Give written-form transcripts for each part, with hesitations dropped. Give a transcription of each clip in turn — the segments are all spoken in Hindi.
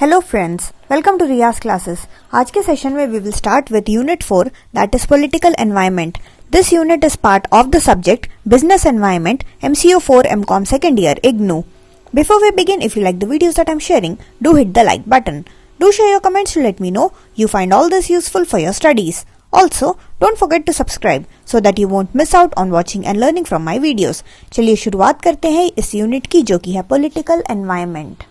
Hello friends, welcome to Riyaz classes. आज के सेशन में we will start with unit 4 that is political environment. This unit is part of the subject business environment MCO 4 MCOM second year IGNOU. Before we begin, if you like the videos that I'm sharing, do hit the like button. Do share your comments to let me know you find all this useful for your studies. Also, don't forget to subscribe so that you won't miss out on watching and learning from my videos. चलिए शुरुआत करते हैं इस यूनिट की, जो कि है political environment.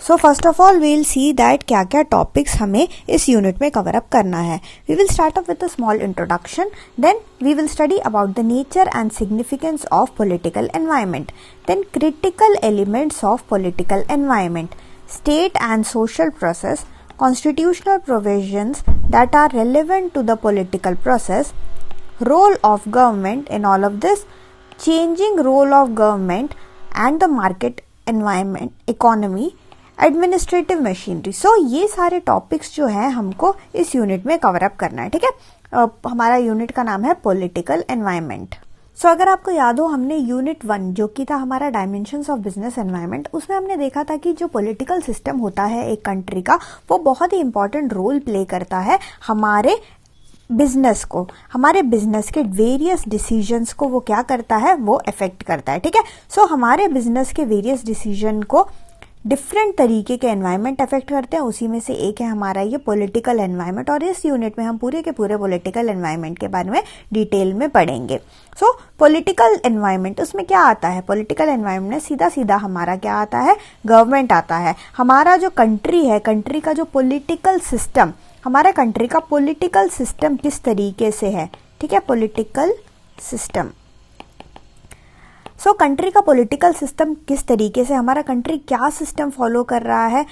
So first of all we will see that क्या क्या टॉपिक्स हमें इस यूनिट में कवर अप करना है। We will start up with a small introduction, then we will study about the nature and significance of political environment, then critical elements of political environment, state and social process, constitutional provisions that are relevant to the political process, role of government in all of this, changing role of government and the market environment, economy, administrative machinery. So ये सारे टॉपिक्स जो हैं हमको इस यूनिट में कवर अप करना है, ठीक है। हमारा यूनिट का नाम है पॉलिटिकल एनवायरनमेंट। सो अगर आपको याद हो, हमने यूनिट 1 जो कि था हमारा डायमेंशंस ऑफ बिजनेस एनवायरनमेंट, उसमें हमने देखा था कि जो पॉलिटिकल सिस्टम होता है एक कंट्री का, वो बहुत ही इंपॉर्टेंट रोल प्ले करता है हमारे बिजनेस को, हमारे बिजनेस के वेरियस डिसीजंस को वो क्या करता है, वो अफेक्ट करता है, ठीक है। सो हमारे बिजनेस के वेरियस डिसीजन को डिफरेंट तरीके के एनवायरनमेंट अफेक्ट करते हैं, उसी में से एक है हमारा ये पॉलिटिकल एनवायरनमेंट। और इस यूनिट में हम पूरे के पूरे पॉलिटिकल एनवायरनमेंट के बारे में डिटेल में पढ़ेंगे। सो पॉलिटिकल एनवायरनमेंट, उसमें क्या आता है? पॉलिटिकल एनवायरनमेंट में सीधा सीधा हमारा क्या आता है? गवर्नमेंट आता है। हमारा जो कंट्री है, कंट्री का जो पॉलिटिकल सिस्टम, हमारा कंट्री का पॉलिटिकल सिस्टम किस तरीके से है, ठीक है, पॉलिटिकल सिस्टम। सो कंट्री का पॉलिटिकल सिस्टम किस तरीके से, हमारा कंट्री क्या सिस्टम फॉलो कर रहा है,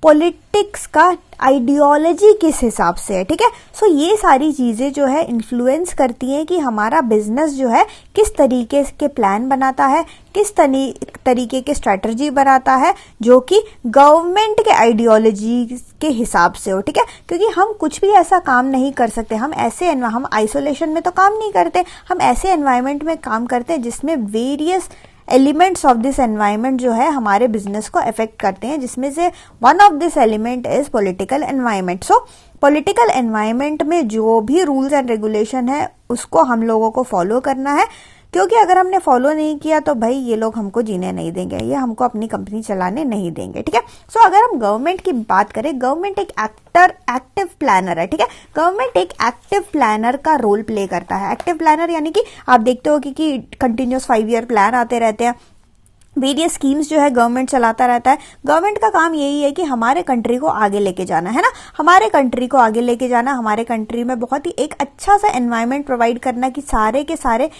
पॉलिटिक्स का आइडियोलॉजी किस हिसाब से है, ठीक है। सो ये सारी चीजें जो है इन्फ्लुएंस करती हैं कि हमारा बिजनेस जो है किस तरीके के प्लान बनाता है, किस तरीके के स्ट्रेटजी बनाता है, जो कि गवर्नमेंट के आइडियोलॉजी के हिसाब से हो, ठीक है। क्योंकि हम कुछ भी ऐसा काम नहीं कर सकते, हम आइसोलेशन में तो काम नहीं करते, हम ऐसे एनवायरनमेंट में काम करते हैं जिसमें various elements of this environment जो है हमारे बिजनेस को अफेक्ट करते हैं, जिसमें से one of this element is political environment. So political environment में जो भी रूल्स एंड रेगुलेशन है उसको हम लोगों को फॉलो करना है, क्योंकि अगर हमने फॉलो नहीं किया तो भाई ये लोग हमको जीने नहीं देंगे, ये हमको अपनी कंपनी चलाने नहीं देंगे, ठीक है। सो अगर हम गवर्नमेंट की बात करें, गवर्नमेंट एक एक्टिव प्लानर है, ठीक है। गवर्नमेंट एक एक्टिव प्लानर का रोल प्ले करता है। एक्टिव प्लानर यानी कि आप देखते हो कि कंटिन्यूस 5 ईयर प्लान आते रहते हैं, वेरियस स्कीम्स जो है गवर्नमेंट चलाता रहता है। गवर्नमेंट का काम यही है कि हमारे कंट्री को आगे लेके जाना है ना, हमारे कंट्री को आगे लेके जाना, हमारे कंट्री में बहुत ही एक अच्छा सा एनवायरनमेंट प्रोवाइड करना कि सारे के सारे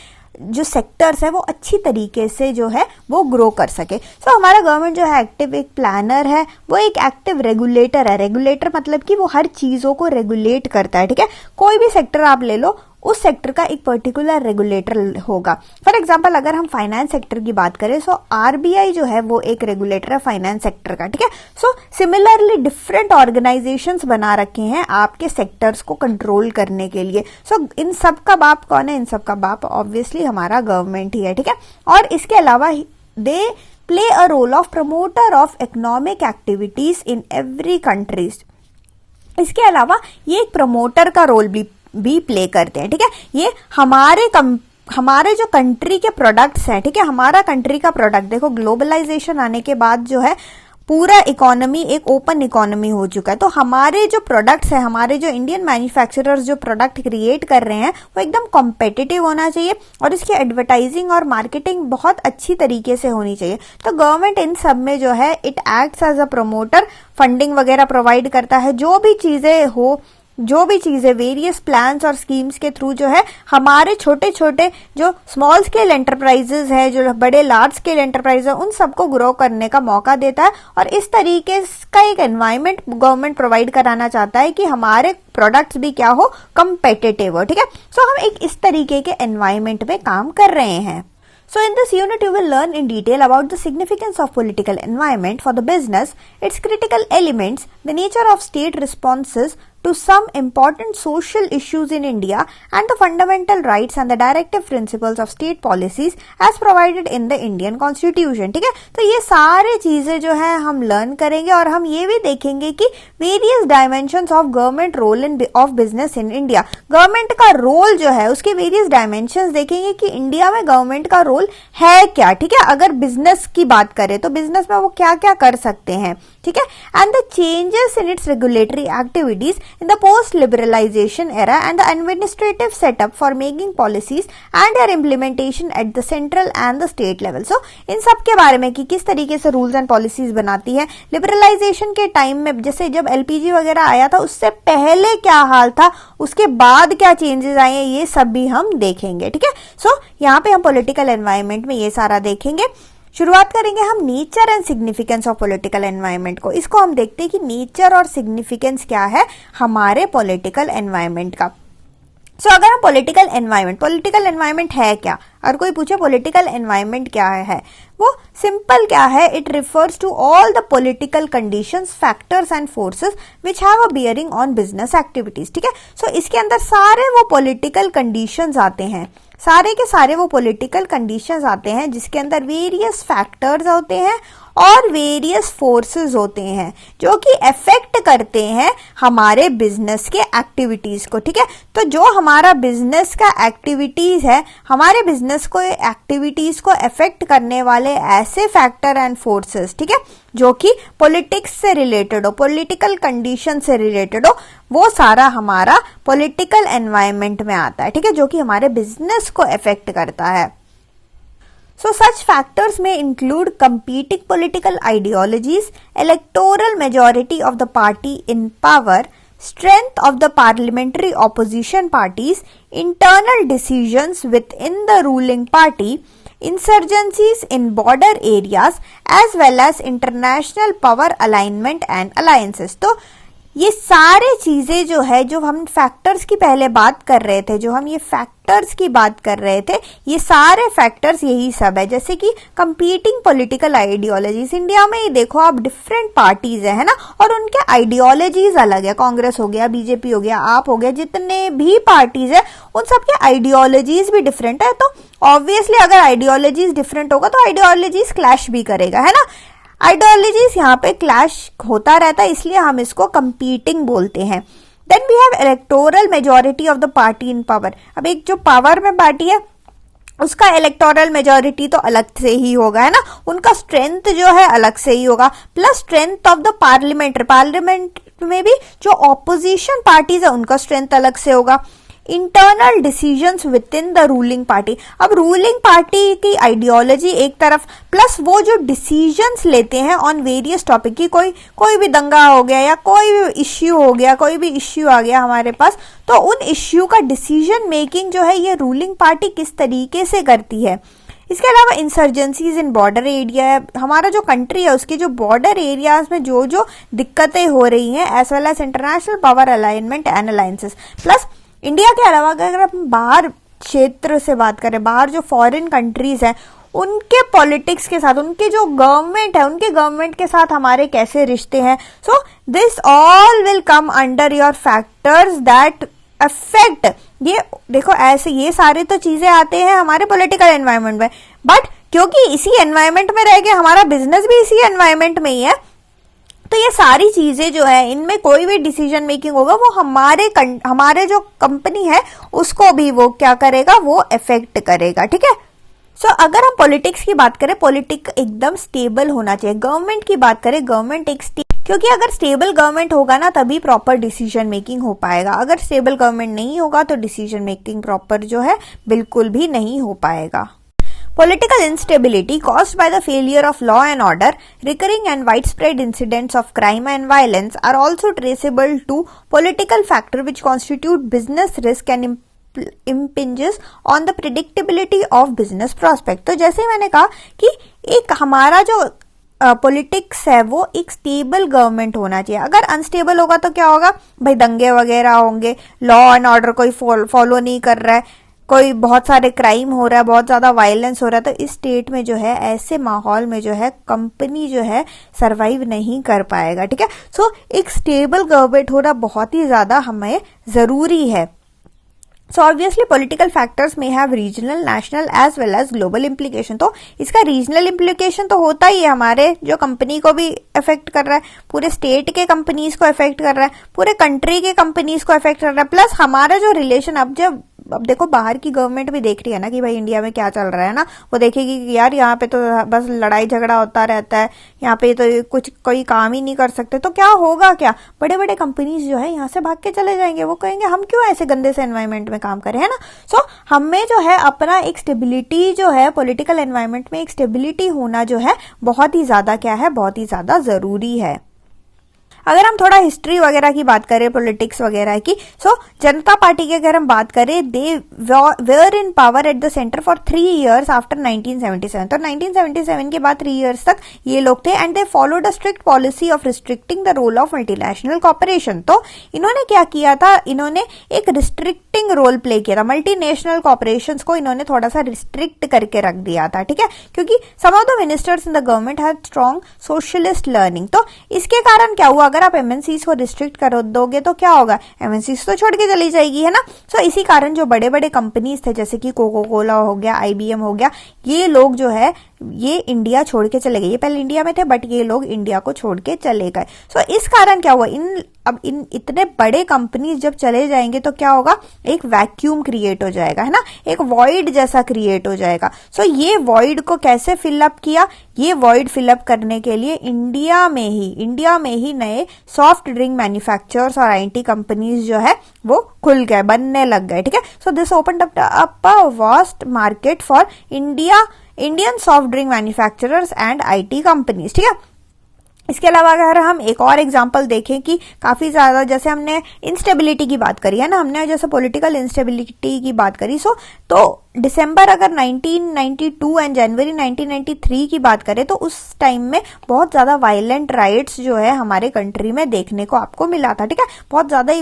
जो सेक्टर्स है वो अच्छी तरीके से जो है वो ग्रो कर सके। सो हमारा गवर्नमेंट जो है एक्टिव एक प्लानर है, वो एक एक्टिव रेगुलेटर है। रेगुलेटर मतलब कि वो हर चीजों को रेगुलेट करता है, ठीक है। कोई भी सेक्टर आप ले लो, उस सेक्टर का एक पर्टिकुलर रेगुलेटर होगा। फॉर एग्जांपल अगर हम फाइनेंस सेक्टर की बात करें, सो RBI जो है वो एक रेगुलेटर है फाइनेंस सेक्टर का, ठीक है। सो सिमिलरली डिफरेंट ऑर्गेनाइजेशंस बना रखे हैं आपके सेक्टर्स को कंट्रोल करने के लिए। सो इन सब का बाप कौन है? इन सब का बाप ऑब्वियसली हमारा गवर्नमेंट ही है, ठीक है। और इसके अलावा they play a role of promoter of economic activities in every countries. इसके अलावा ये एक प्रमोटर का रोल भी प्ले करते हैं, ठीक है। ये हमारे जो कंट्री के प्रोडक्ट्स हैं, ठीक है, हमारा कंट्री का प्रोडक्ट देखो, ग्लोबलाइजेशन आने के बाद जो है पूरा इकोनॉमी एक ओपन इकोनॉमी हो चुका है। तो हमारे जो प्रोडक्ट्स हैं, हमारे जो इंडियन मैन्युफैक्चरर्स जो प्रोडक्ट क्रिएट कर रहे हैं, वो एकदम कॉम्पिटिटिव होना चाहिए और इसकी एडवर्टाइजिंग और मार्केटिंग बहुत अच्छी तरीके से होनी चाहिए। तो गवर्नमेंट इन सब में जो है it acts as a promoter, funding वगैरह प्रोवाइड करता है। जो भी चीजें वेरियस प्लान्स और स्कीम्स के थ्रू जो है हमारे छोटे छोटे जो स्मॉल स्केल एंटरप्राइजेस है, जो बड़े लार्ज स्केल एंटरप्राइज है, उन सबको ग्रो करने का मौका देता है। और इस तरीके का एक एनवायरनमेंट गवर्नमेंट प्रोवाइड कराना चाहता है कि हमारे प्रोडक्ट्स भी क्या हो, कंपेटिटिव हो, ठीक है। सो हम एक इस तरीके के एनवायरनमेंट में काम कर रहे हैं। So in this unit you will learn in detail about the significance of political environment for the business, its critical elements, the nature of state responses, to some important social issues in India and the fundamental rights and the directive principles of state policies as provided in the Indian Constitution. ठीक है, तो ये सारे चीजें जो है हम लर्न करेंगे और हम ये भी देखेंगे कि various dimensions of government role in of business in India. Government का रोल जो है उसके वेरियस डायमेंशंस देखेंगे कि इंडिया में गवर्नमेंट का रोल है क्या. ठीक है, अगर बिजनेस की बात करें तो बिजनेस में वो क्या क्या कर सकते हैं. ठीक है, and the changes in its regulatory activities in the post liberalisation era and the administrative setup for making policies and their implementation at the central and the state level. So इन सब के बारे में कि किस तरीके से रूल्स एंड पॉलिसीज बनाती है. लिबरलाइजेशन के टाइम में जैसे जब एलपीजी वगैरह आया था उससे पहले क्या हाल था, उसके बाद क्या चेंजेस आए हैं, ये सब भी हम देखेंगे. ठीक है, सो यहाँ पे हम पॉलिटिकल एनवायरनमेंट में ये सारा देखेंगे. शुरुआत करेंगे हम nature and significance of political environment को. इसको हम देखते हैं कि नेचर और सिग्निफिकेंस क्या है हमारे पॉलिटिकल एनवायरनमेंट का. सो अगर हम पॉलिटिकल एनवायरनमेंट है क्या, और कोई पूछे पॉलिटिकल एनवायरनमेंट क्या है, वो सिंपल क्या है, it refers to all the political conditions, factors and forces which have a bearing on business activities. ठीक है, सो इसके अंदर सारे वो पॉलिटिकल कंडीशंस आते हैं, सारे के सारे वो पॉलिटिकल कंडीशंस आते हैं जिसके अंदर वेरियस फैक्टर्स होते हैं और वेरियस फोर्सेस होते हैं जो कि अफेक्ट करते हैं हमारे बिजनेस के एक्टिविटीज को. ठीक है, तो जो हमारा बिजनेस का एक्टिविटीज है, हमारे बिजनेस को एक्टिविटीज को अफेक्ट करने वाले ऐसे फैक्टर एंड फोर्सेस, ठीक है, जो कि पॉलिटिक्स से रिलेटेड हो, पॉलिटिकल कंडीशन से रिलेटेड हो, वो सारा हमारा पॉलिटिकल एनवायरनमेंट में आता है. ठीक है, जो कि हमारे बिजनेस को अफेक्ट करता है. So such factors may include competing political ideologies, electoral majority of the party in power, strength of the parliamentary opposition parties, internal decisions within the ruling party, insurgencies in border areas, as well as international power alignment and alliances. तो ये सारे चीजें जो है, जो हम फैक्टर्स की पहले बात कर रहे थे, जो हम ये फैक्टर्स की बात कर रहे थे, ये सारे फैक्टर्स यही सब है. जैसे कि कंपीटिंग पॉलिटिकल आइडियोलॉजीज, इंडिया में ही देखो आप डिफरेंट पार्टीज है ना, और उनके आइडियोलॉजीज अलग है. कांग्रेस हो गया, बीजेपी हो गया, आप हो गया, जितने भी पार्टीज है उन सबके आइडियोलॉजीज भी डिफरेंट है. तो ऑब्वियसली अगर आइडियोलॉजीज डिफरेंट होगा तो आइडियोलॉजीज क्लैश भी करेगा, है ना. आइडियोलॉजीज यहाँ पे क्लैश होता रहता है, इसलिए हम इसको कंपीटिंग बोलते हैं. Then we have electoral majority of the party in power. अब एक जो पावर में पार्टी है उसका इलेक्टोरल मेजॉरिटी तो अलग से ही होगा, है ना, उनका स्ट्रेंथ जो है अलग से ही होगा, plus strength of the parliament में भी जो ऑपोजिशन पार्टीज है उनका स्ट्रेंथ अलग से होगा. Internal decisions with in the ruling party. अब रूलिंग पार्टी की आइडियोलॉजी एक तरफ, प्लस वो जो डिसीजंस लेते हैं ऑन वेरियस टॉपिक की, कोई भी दंगा हो गया या कोई भी इश्यू हो गया, कोई भी इश्यू आ गया हमारे पास, तो उन इश्यू का डिसीजन मेकिंग जो है ये रूलिंग पार्टी किस तरीके से करती है. इसके अलावा इंसर्जेंसीज इन बॉर्डर एरिया, हमारा जो कंट्री है उसके जो बॉर्डर एरियाज में जो जो दिक्कतें हो रही हैं, as well as international power alignment and alliances. Plus India के अलावा अगर हम बाहर क्षेत्र से बात करें, बाहर जो फॉरेन कंट्रीज हैं उनके पॉलिटिक्स के साथ, उनके जो गवर्नमेंट है उनके गवर्नमेंट के साथ हमारे कैसे रिश्ते हैं. So this all will come under your factors that affect. ये देखो ऐसे ये सारे तो चीजें आते हैं हमारे पॉलिटिकल एनवायरनमेंट में, बट क्योंकि इसी एनवायरनमेंट में रह के हमारा बिजनेस भी इसी एनवायरनमेंट में ही है, तो ये सारी चीजें जो है इनमें कोई भी डिसीजन मेकिंग होगा वो हमारे जो कंपनी है उसको भी वो क्या करेगा, वो अफेक्ट करेगा. ठीक है, सो अगर हम पॉलिटिक्स की बात करें, पॉलिटिक्स एकदम स्टेबल होना चाहिए. गवर्नमेंट की बात करें, गवर्नमेंट एक क्योंकि अगर स्टेबल गवर्नमेंट होगा ना तभी प्रॉपर डिसीजन मेकिंग हो पाएगा. अगर स्टेबल गवर्नमेंट नहीं होगा तो डिसीजन मेकिंग प्रॉपर जो है बिल्कुल भी नहीं हो पाएगा. Political instability caused by the failure of law and order, recurring and widespread incidents of crime and violence are also traceable to political factor which constitute business risk and impinges on the predictability of business prospect. तो जैसे मैंने कहा कि एक हमारा जो पॉलिटिक्स है वो एक स्टेबल गवर्नमेंट होना चाहिए. अगर अनस्टेबल होगा तो क्या होगा भाई, दंगे वगैरह होंगे, लॉ एंड ऑर्डर कोई फॉलो नहीं कर रहा है, कोई बहुत सारे क्राइम हो रहा है, बहुत ज्यादा वायलेंस हो रहा है, तो इस स्टेट में जो है, ऐसे माहौल में जो है कंपनी जो है सरवाइव नहीं कर पाएगा। ठीक है, सो एक स्टेबल गवर्नमेंट होना बहुत ही ज्यादा हमें जरूरी है। सो ऑब्वियसली पॉलिटिकल फैक्टर्स में have regional, national as well as global implication. तो इसका रीजनल इम्प्लीकेशन तो होता ही है, हमारे जो कंपनी को भी अफेक्ट कर रहा है, पूरे स्टेट के कंपनीज को अफेक्ट कर रहा है, पूरे कंट्री के कंपनीज को अफेक्ट कर रहा है, प्लस हमारा जो रिलेशन, अब देखो बाहर की गवर्नमेंट भी देख रही है ना कि भाई इंडिया में क्या चल रहा है ना, वो देखेगी कि यार यहाँ पे तो बस लड़ाई झगड़ा होता रहता है, यहाँ पे तो कुछ कोई काम ही नहीं कर सकते, तो क्या होगा, क्या बड़े बड़े कंपनीज जो है यहाँ से भाग के चले जाएंगे, वो कहेंगे हम क्यों ऐसे गंदे से एनवायरमेंट में काम करें, है ना। सो हमें जो है अपना एक स्टेबिलिटी जो है, पॉलिटिकल एनवायरमेंट में एक स्टेबिलिटी होना जो है बहुत ही ज्यादा क्या है, बहुत ही ज्यादा जरूरी है। अगर हम थोड़ा हिस्ट्री वगैरह की बात करें, पॉलिटिक्स वगैरह की, सो जनता पार्टी की अगर हम बात करें, they were in power at the centre for 3 years after 1977। तो 1977 के बाद 3 years तक ये लोग थे, and they followed a strict policy of restricting the role of multinational corporation. तो इन्होंने क्या किया था, इन्होंने एक रिस्ट्रिक्टिंग रोल प्ले किया था, मल्टीनेशनल कॉर्पोरेशन को इन्होंने थोड़ा सा रिस्ट्रिक्ट करके रख दिया था। ठीक है, क्योंकि some of the ministers in the government had strong socialist learning. तो इसके कारण क्या हुआ, अगर आप एमएनसीज को रिस्ट्रिक्ट कर दोगे तो क्या होगा, एमएनसीज तो छोड़ के चली जाएगी, है ना। सो इसी कारण जो बड़े बड़े कंपनीज थे, जैसे कि कोको कोला हो गया, आईबीएम हो गया, ये लोग जो है ये इंडिया छोड़ के चले गए। ये पहले इंडिया में थे, बट ये लोग इंडिया को छोड़ के चले गए। सो इस कारण क्या हुआ, अब इन इतने बड़े कंपनीज जब चले जाएंगे तो क्या होगा, एक वैक्यूम क्रिएट हो जाएगा, है ना, एक वॉइड जैसा क्रिएट हो जाएगा। सो ये वॉइड को कैसे फिलअप किया, ये वॉइड फिलअप करने के लिए इंडिया में ही नए सॉफ्ट ड्रिंक मैन्युफैक्चरर्स और आईटी कंपनीज जो है वो खुल गए, बनने लग गए। ठीक है, so this opened up a vast market for Indian soft drink manufacturers and IT companies. ठीक है, इसके अलावा अगर हम एक और एग्जांपल देखें कि काफी ज्यादा, जैसे हमने इंस्टेबिलिटी की बात करी है ना, हमने जैसे पॉलिटिकल इंस्टेबिलिटी की बात करी, सो तो दिसंबर अगर 1992 एंड जनवरी 1993 की बात करें तो उस टाइम में बहुत ज्यादा वायलेंट राइट्स जो है हमारे कंट्री में देखने को आपको मिला था। ठीक है,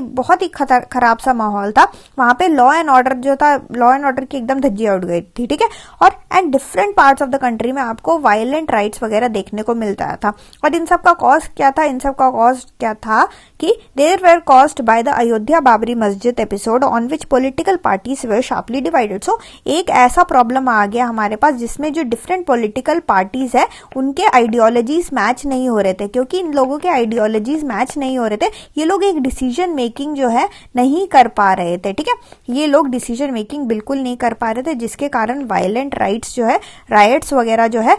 बहुत ही खराब सा माहौल था वहां पे, लॉ एंड ऑर्डर जो था, लॉ एंड ऑर्डर की एकदम धज्जियां उड़ गई थी। ठीक है, और and different parts of the country में आपको वायलेंट राइट्स वगैरह देखने को मिलता था। और इन सब का कॉस्ट क्या था, कि there were caused by the Ayodhya Babri Masjid episode on which political parties were sharply divided. So एक ऐसा प्रॉब्लम आ गया हमारे पास जिसमें जो डिफरेंट पॉलिटिकल पार्टीज है उनके आइडियोलॉजीज मैच नहीं हो रहे थे। क्योंकि इन लोगों के आइडियोलॉजीज मैच नहीं हो रहे थे, ये लोग एक डिसीजन मेकिंग जो है नहीं कर पा रहे थे। ठीक है, ये लोग डिसीजन मेकिंग बिल्कुल नहीं कर पा रहे थे, जिसके कारण वायलेंट राइट्स जो है, राइट्स वगैरह जो है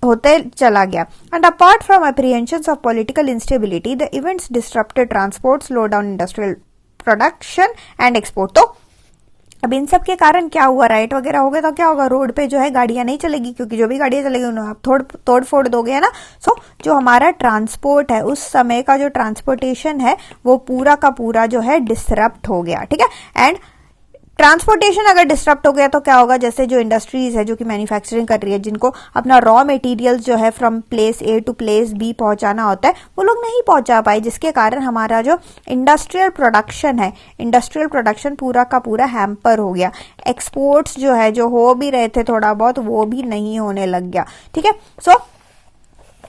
होते चला गया। And apart from apprehensions of political instability, the events disrupted transport, slow down industrial production and export. तो अब इन सब के कारण क्या हुआ, राइट वगैरह हो गए तो क्या होगा, रोड पे जो है गाड़ियां नहीं चलेगी, क्योंकि जो भी गाड़ियां चलेगी उन्हें आप तोड़ फोड़ दोगे, है ना। सो जो हमारा ट्रांसपोर्ट है, उस समय का जो ट्रांसपोर्टेशन है वो पूरा का पूरा जो है डिसरप्ट हो गया। ठीक है, एंड ट्रांसपोर्टेशन अगर डिस्टर्ब हो गया तो क्या होगा, जैसे जो इंडस्ट्रीज है जो कि मैन्युफैक्चरिंग कर रही है, जिनको अपना रॉ मटेरियल्स जो है from place A to place B पहुंचाना होता है, वो लोग नहीं पहुंचा पाए, जिसके कारण हमारा जो इंडस्ट्रियल प्रोडक्शन पूरा का पूरा हैम्पर हो गया। एक्सपोर्ट्स जो है, जो हो भी रहे थे थोड़ा बहुत, वो भी नहीं होने लग गया। ठीक है, सो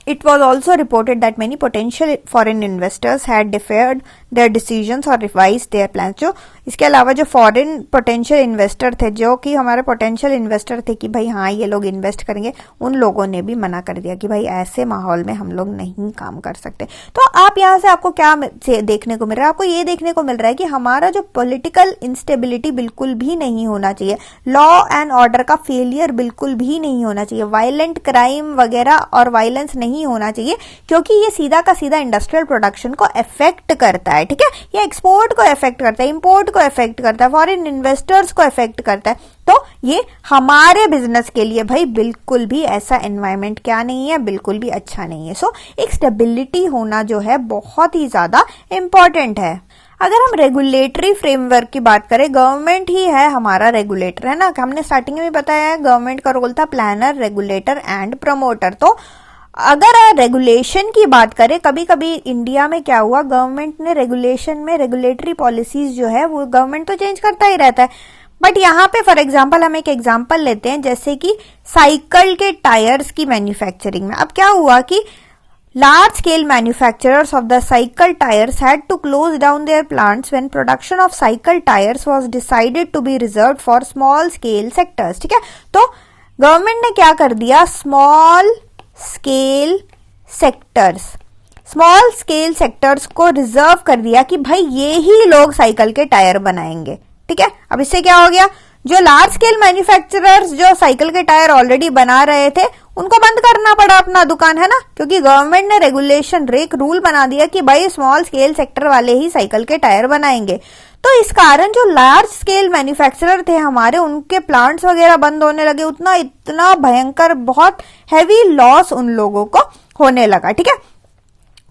it was also reported that many potential foreign investors had deferred their decisions or revised their plans। जो इसके अलावा जो फॉरेन पोटेंशियल इन्वेस्टर थे, जो कि हमारे पोटेंशियल इन्वेस्टर थे कि भाई हाँ ये लोग इन्वेस्ट करेंगे, उन लोगों ने भी मना कर दिया कि भाई ऐसे माहौल में हम लोग नहीं काम कर सकते। तो आप यहाँ से आपको क्या देखने को मिल रहा है, आपको ये देखने को मिल रहा है कि हमारा जो पॉलिटिकल इंस्टेबिलिटी बिल्कुल भी नहीं होना चाहिए, लॉ एंड ऑर्डर का फेलियर बिल्कुल भी नहीं होना चाहिए, वायलेंट क्राइम वगैरह और वायलेंस नहीं होना चाहिए, क्योंकि ये सीधा का सीधा इंडस्ट्रियल प्रोडक्शन को अफेक्ट करता है। ठीक है, ये एक्सपोर्ट को अफेक्ट करता है, इंपोर्ट को अफेक्ट करता है, फॉरेन इन्वेस्टर्स को अफेक्ट करता है। तो ये हमारे बिजनेस के लिए भाई बिल्कुल भी ऐसा एनवायरमेंट क्या नहीं है, बिल्कुल भी अच्छा नहीं है। सो एक स्टेबिलिटी होना जो है बहुत ही ज्यादा इंपॉर्टेंट है। अगर हम रेगुलेटरी फ्रेमवर्क की बात करें, गवर्नमेंट ही है हमारा रेगुलेटर, है ना। हमने स्टार्टिंग में बताया है गवर्नमेंट का रोल था प्लानर, रेगुलेटर एंड प्रमोटर। तो अगर रेगुलेशन की बात करें, कभी कभी इंडिया में क्या हुआ, गवर्नमेंट ने रेगुलेशन में रेगुलेटरी पॉलिसीज जो है वो गवर्नमेंट तो चेंज करता ही रहता है, बट यहाँ पे फॉर एग्जाम्पल हम एक एग्जाम्पल लेते हैं, जैसे कि साइकिल के टायर्स की मैन्युफैक्चरिंग में। अब क्या हुआ कि large scale manufacturers of the cycle tires had to close down their plants when production of cycle tires was decided to be reserved for small scale sectors। ठीक है, तो गवर्नमेंट ने क्या कर दिया, स्मॉल स्केल सेक्टर्स को रिजर्व कर दिया कि भाई ये ही लोग साइकिल के टायर बनाएंगे। ठीक है, अब इससे क्या हो गया, जो लार्ज स्केल मैन्युफैक्चरर्स जो साइकिल के टायर ऑलरेडी बना रहे थे उनको बंद करना पड़ा अपना दुकान, है ना, क्योंकि गवर्नमेंट ने रेगुलेशन रूल बना दिया कि भाई स्मॉल स्केल सेक्टर वाले ही साइकिल के टायर बनाएंगे। तो इस कारण जो लार्ज स्केल मैन्युफैक्चरर थे हमारे, उनके प्लांट्स वगैरह बंद होने लगे, इतना भयंकर बहुत हैवी लॉस उन लोगों को होने लगा। ठीक है,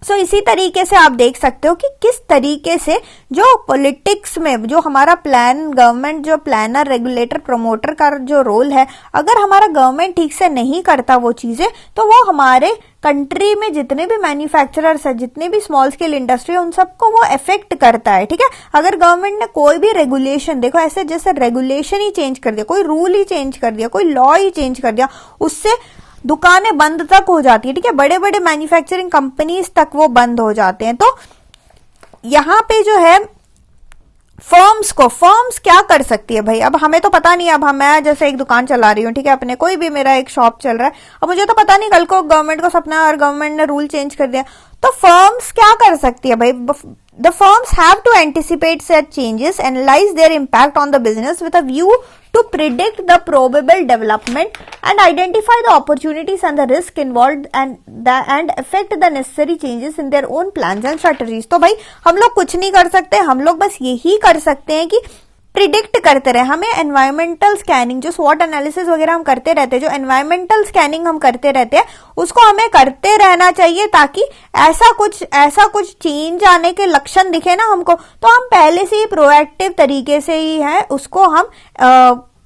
सो इसी तरीके से आप देख सकते हो कि किस तरीके से जो पॉलिटिक्स में जो हमारा गवर्नमेंट जो प्लानर, रेगुलेटर, प्रमोटर का जो रोल है, अगर हमारा गवर्नमेंट ठीक से नहीं करता वो चीजें, तो वो हमारे कंट्री में जितने भी मैन्युफैक्चरर्स है, जितने भी स्मॉल स्केल इंडस्ट्री है, उन सबको वो इफेक्ट करता है। ठीक है, अगर गवर्नमेंट ने कोई भी रेगुलेशन, देखो ऐसे जैसे रेगुलेशन ही चेंज कर दिया, कोई रूल ही चेंज कर दिया, कोई लॉ ही चेंज कर दिया, उससे दुकानें बंद तक हो जाती है। ठीक है, बड़े बड़े मैन्युफैक्चरिंग कंपनीज तक वो बंद हो जाते हैं। तो यहां पे जो है फर्म्स क्या कर सकती है भाई, अब हमें तो पता नहीं, अब मैं जैसे एक दुकान चला रही हूँ, ठीक है, अपने कोई भी मेरा एक शॉप चल रहा है, अब मुझे तो पता नहीं कल को गवर्नमेंट को सपना और गवर्नमेंट ने रूल चेंज कर दिया, तो फर्म्स क्या कर सकती है भाई, the firms have to anticipate such changes, analyze their impact on the business with a view to predict the probable development and identify the opportunities and the risk involved and effect the necessary changes in their own plans and strategies। तो भाई हम लोग कुछ नहीं कर सकते, हम लोग बस यही कर सकते हैं कि प्रिडिक्ट करते रहे। हमें एनवायरमेंटल स्कैनिंग, जो स्वॉट एनालिसिस वगैरह हम करते रहते हैं, जो एनवायरमेंटल स्कैनिंग हम करते रहते हैं, उसको हमें करते रहना चाहिए, ताकि ऐसा कुछ चेंज आने के लक्षण दिखे ना हमको, तो हम पहले से ही प्रोएक्टिव तरीके से ही है उसको हम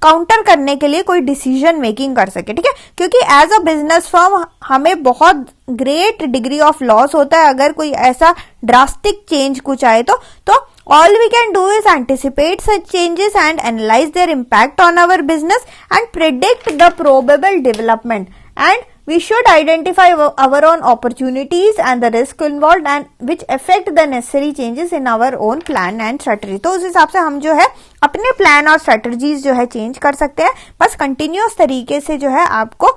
काउंटर करने के लिए कोई डिसीजन मेकिंग कर सके। ठीक है, क्योंकि एज अ बिजनेस फर्म हमें बहुत ग्रेट डिग्री ऑफ लॉस होता है अगर कोई ऐसा ड्रास्टिक चेंज कुछ आए तो all we can do is anticipate such changes and analyze their impact on our business and predict the probable development, and we should identify our own opportunities and the risk involved and which affect the necessary changes in our own plan and strategy। तो उस हिसाब से हम जो है अपने प्लान और स्ट्रेटजीज जो है चेंज कर सकते हैं, बस कंटिन्यूअस तरीके से जो है आपको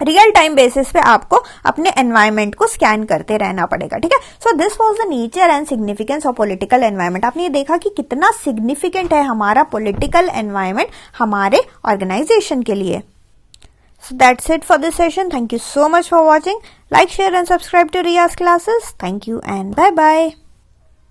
रियल टाइम बेसिस पे आपको अपने एनवायरमेंट को स्कैन करते रहना पड़ेगा। ठीक है, so this was the nature and significance of political environment. आपने ये देखा कि कितना सिग्निफिकेंट है हमारा पॉलिटिकल एनवायरमेंट हमारे ऑर्गेनाइजेशन के लिए। So that's it for this session. Thank you so much for watching. Like, share and subscribe to Riyaz classes. Thank you and bye bye.